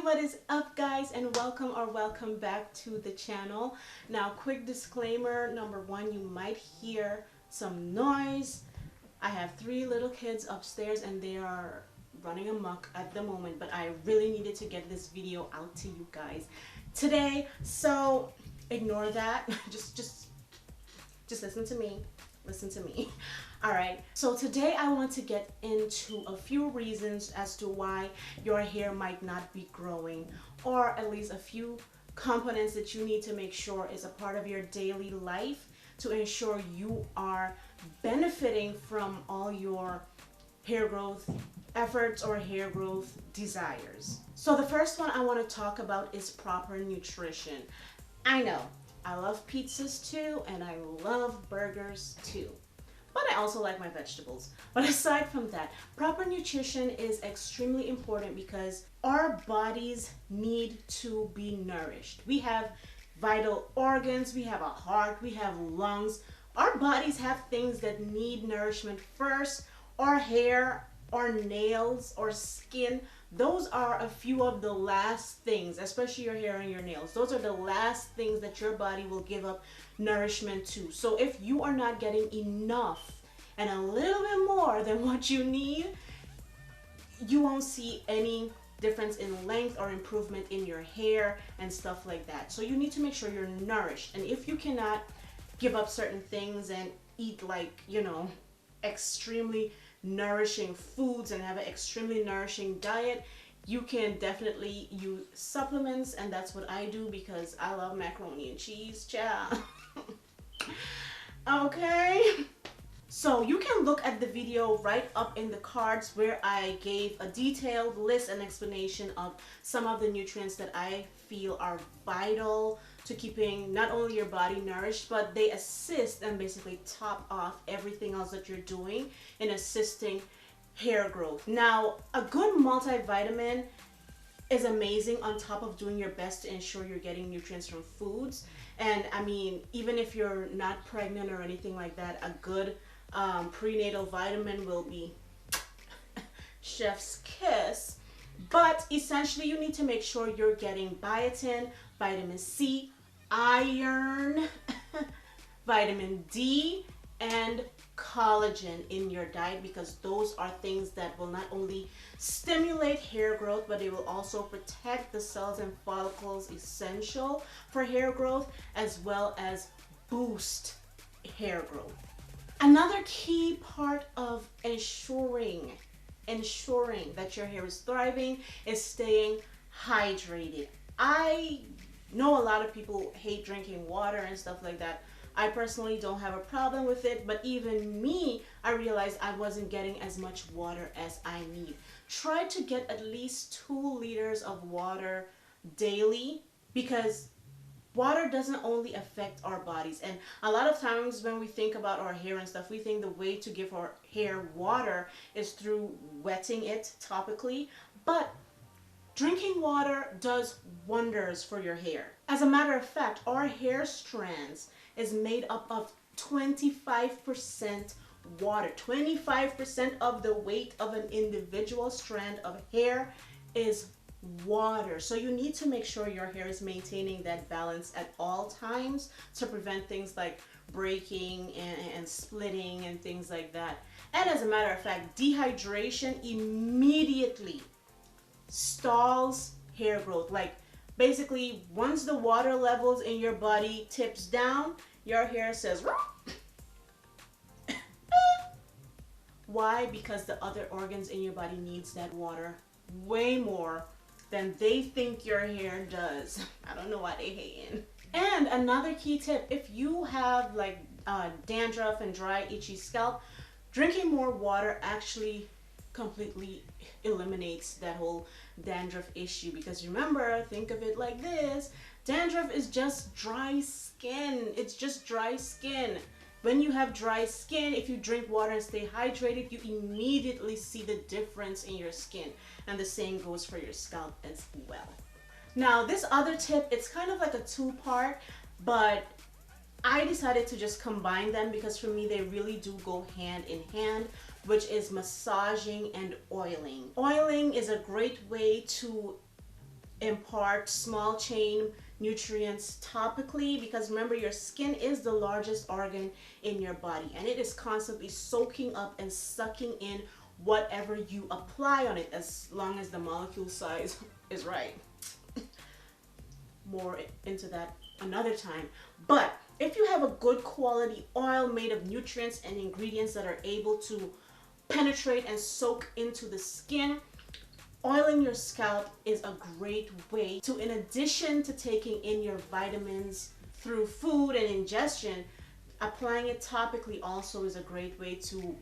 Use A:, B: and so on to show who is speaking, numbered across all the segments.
A: what is up guys, and welcome back to the channel. Now, quick disclaimer, number one, you might hear some noise. I have 3 little kids upstairs and they are running amok at the moment, but I really needed to get this video out to you guys today, so ignore that. just listen to me. All right, so today I want to get into a few reasons as to why your hair might not be growing, or at least a few components that you need to make sure is a part of your daily life to ensure you are benefiting from all your hair growth efforts or hair growth desires. So the first one I want to talk about is proper nutrition. I know, I love pizzas too, and I love burgers too, but I also like my vegetables. But aside from that, proper nutrition is extremely important because our bodies need to be nourished. We have vital organs, we have a heart, we have lungs. Our bodies have things that need nourishment first. Our hair, our nails, our skin, those are a few of the last things, especially your hair and your nails. Those are the last things that your body will give up nourishment to. So if you are not getting enough and a little bit more than what you need, you won't see any difference in length or improvement in your hair and stuff like that. So you need to make sure you're nourished. And if you cannot give up certain things and eat, like, you know, extremely nourishing foods and have an extremely nourishing diet, you can definitely use supplements, and that's what I do because I love macaroni and cheese, child. Okay, so you can look at the video right up in the cards where I gave a detailed list and explanation of some of the nutrients that I feel are vital to keeping not only your body nourished, but they assist and basically top off everything else that you're doing in assisting hair growth. Now, a good multivitamin is amazing on top of doing your best to ensure you're getting nutrients from foods. And I mean, even if you're not pregnant or anything like that, a good prenatal vitamin will be chef's kiss. But essentially, you need to make sure you're getting biotin, vitamin C, iron, vitamin D, and collagen in your diet, because those are things that will not only stimulate hair growth, but they will also protect the cells and follicles essential for hair growth, as well as boost hair growth. Another key part of ensuring that your hair is thriving is staying hydrated. I know a lot of people hate drinking water and stuff like that. I personally don't have a problem with it, but even me, I realized I wasn't getting as much water as I need. Try to get at least 2 liters of water daily, because water doesn't only affect our bodies. And a lot of times when we think about our hair and stuff, we think the way to give our hair water is through wetting it topically, but drinking water does wonders for your hair. As a matter of fact, our hair strands is made up of 25% water. 25% of the weight of an individual strand of hair is water. So you need to make sure your hair is maintaining that balance at all times to prevent things like breaking and splitting and things like that. And as a matter of fact, dehydration immediately stalls hair growth. Like, basically, once the water levels in your body tips down, your hair says why? Because the other organs in your body needs that water way more than they think your hair does. I don't know why they hating. And another key tip, if you have like dandruff and dry itchy scalp, drinking more water actually completely eliminates that whole dandruff issue. Because remember, think of it like this: dandruff is just dry skin. It's just dry skin. When you have dry skin, if you drink water and stay hydrated, you immediately see the difference in your skin. And the same goes for your scalp as well. Now, this other tip, it's kind of like a 2-part, but I decided to just combine them because for me, they really do go hand in hand, which is massaging and oiling. Oiling is a great way to impart small chain nutrients topically, because remember, your skin is the largest organ in your body and it is constantly soaking up and sucking in whatever you apply on it, as long as the molecule size is right. More into that another time. But if you have a good quality oil made of nutrients and ingredients that are able to penetrate and soak into the skin, oiling your scalp is a great way to, in addition to taking in your vitamins through food and ingestion, applying it topically also is a great way to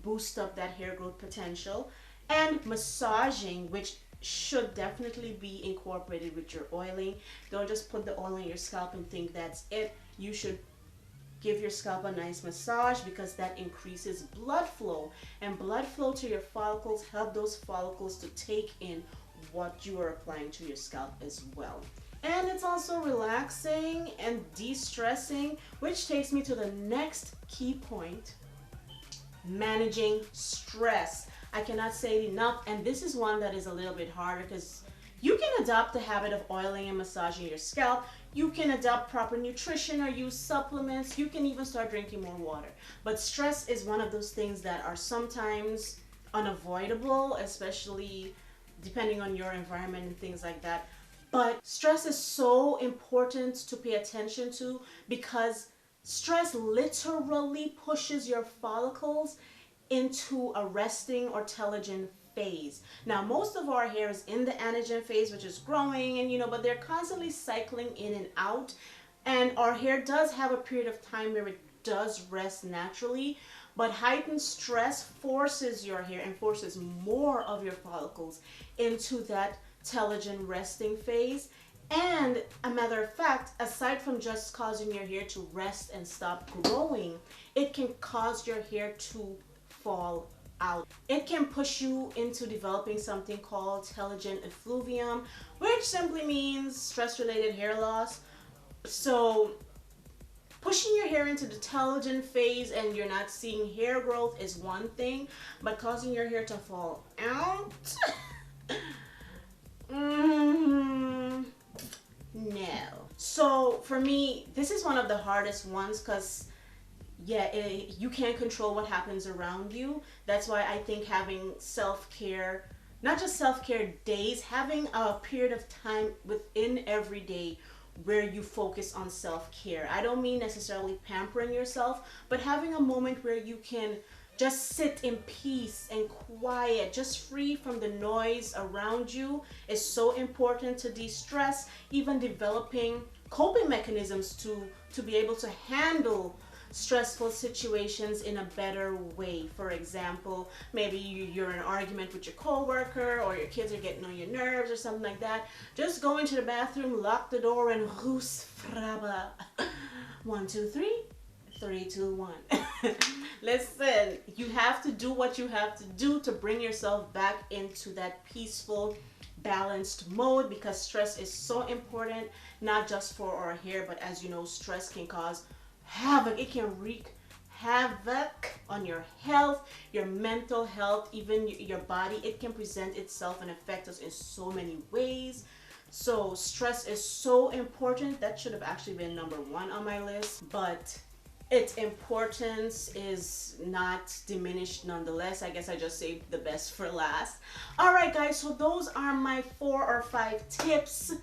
A: boost up that hair growth potential. And massaging, which should definitely be incorporated with your oiling. Don't just put the oil on your scalp and think that's it. You should give your scalp a nice massage, because that increases blood flow, and blood flow to your follicles help those follicles to take in what you are applying to your scalp as well. And it's also relaxing and de-stressing, which takes me to the next key point: managing stress. I cannot say it enough, and this is one that is a little bit harder, because you can adopt the habit of oiling and massaging your scalp. You can adopt proper nutrition or use supplements. You can even start drinking more water. But stress is one of those things that are sometimes unavoidable, especially depending on your environment and things like that. But stress is so important to pay attention to, because stress literally pushes your follicles into a resting or telogen phase. Now, most of our hair is in the anagen phase, which is growing, and but they're constantly cycling in and out. And our hair does have a period of time where it does rest naturally, but heightened stress forces your hair and forces more of your follicles into that telogen resting phase. And a matter of fact, aside from just causing your hair to rest and stop growing, it can cause your hair to fall out. It can push you into developing something called telogen effluvium, which simply means stress-related hair loss. So pushing your hair into the telogen phase and you're not seeing hair growth is one thing, but causing your hair to fall out, no. So for me, this is one of the hardest ones, because you can't control what happens around you. That's why I think having self-care, not just self-care days, having a period of time within every day where you focus on self-care. I don't mean necessarily pampering yourself, but having a moment where you can just sit in peace and quiet, just free from the noise around you, is so important to de-stress. Even developing coping mechanisms to be able to handle stressful situations in a better way. For example, maybe you're in an argument with your coworker, or your kids are getting on your nerves or something like that. Just go into the bathroom, lock the door, and Rus Fraba. 1, 2, 3. 3, 2, 1. Listen, you have to do what you have to do to bring yourself back into that peaceful, balanced mode, because stress is so important, not just for our hair, but as you know, stress can cause havoc. It can wreak havoc on your health, your mental health, even your body. It can present itself and affect us in so many ways. So stress is so important. That should have actually been number 1 on my list, but its importance is not diminished nonetheless. I guess I just saved the best for last. All right, guys, so those are my 4 or 5 tips,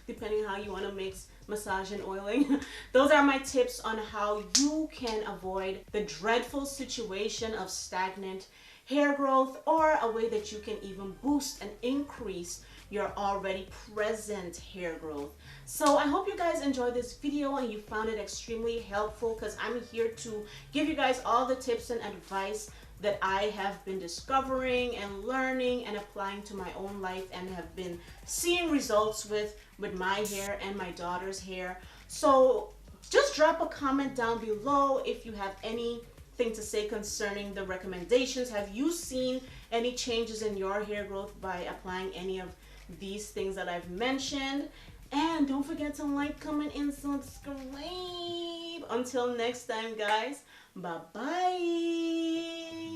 A: depending how you want to mix massage and oiling. Those are my tips on how you can avoid the dreadful situation of stagnant hair growth, or a way that you can even boost and increase your already present hair growth. So I hope you guys enjoyed this video and you found it extremely helpful, because I'm here to give you guys all the tips and advice that I have been discovering and learning and applying to my own life, and have been seeing results with my hair and my daughter's hair. So just drop a comment down below if you have anything to say concerning the recommendations. Have you seen any changes in your hair growth by applying any of these things that I've mentioned? And don't forget to like, comment, and subscribe. Until next time, guys. Bye-bye.